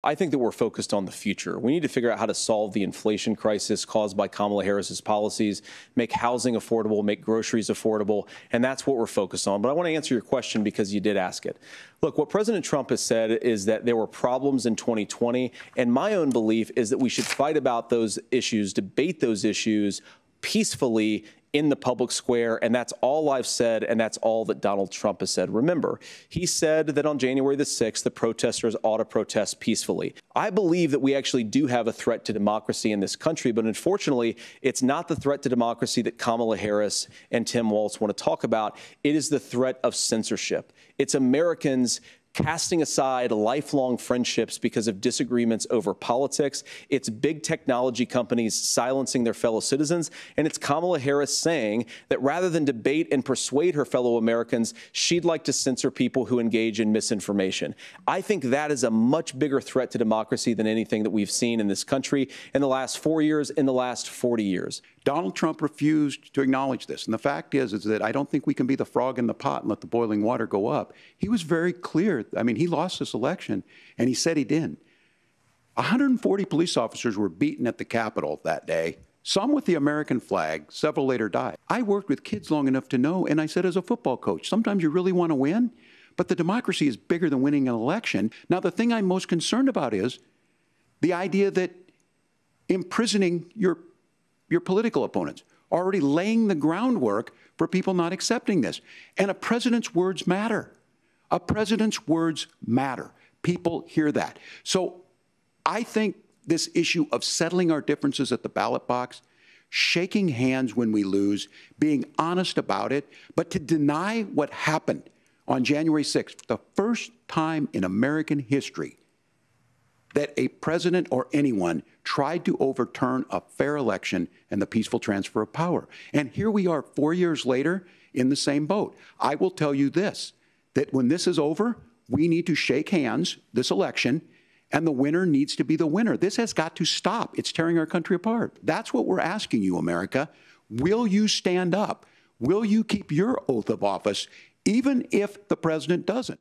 I think that we're focused on the future. We need to figure out how to solve the inflation crisis caused by Kamala Harris's policies, make housing affordable, make groceries affordable, and that's what we're focused on. But I want to answer your question because you did ask it. Look, what President Trump has said is that there were problems in 2020, and my own belief is that we should fight about those issues, debate those issues peacefully in the public square, and that's all I've said, and that's all that Donald Trump has said. Remember, he said that on January the 6th, the protesters ought to protest peacefully. I believe that we actually do have a threat to democracy in this country, but unfortunately, it's not the threat to democracy that Kamala Harris and Tim Walz want to talk about. It is the threat of censorship. It's Americans casting aside lifelong friendships because of disagreements over politics. It's big technology companies silencing their fellow citizens. And it's Kamala Harris saying that rather than debate and persuade her fellow Americans, she'd like to censor people who engage in misinformation. I think that is a much bigger threat to democracy than anything that we've seen in this country in the last 4 years, in the last 40 years. Donald Trump refused to acknowledge this. And the fact is that I don't think we can be the frog in the pot and let the boiling water go up. He was very clear. I mean, he lost this election, and he said he didn't. 140 police officers were beaten at the Capitol that day, some with the American flag, several later died. I worked with kids long enough to know, and I said as a football coach, sometimes you really want to win, but the democracy is bigger than winning an election. Now, the thing I'm most concerned about is the idea that imprisoning your political opponents, already laying the groundwork for people not accepting this. And a president's words matter. A president's words matter. People hear that. So I think this issue of settling our differences at the ballot box, shaking hands when we lose, being honest about it, but to deny what happened on January 6th, the first time in American history that a president or anyone tried to overturn a fair election and the peaceful transfer of power. And here we are 4 years later in the same boat. I will tell you this, that when this is over, we need to shake hands this election, and the winner needs to be the winner. This has got to stop. It's tearing our country apart. That's what we're asking you, America. Will you stand up? Will you keep your oath of office, even if the president doesn't?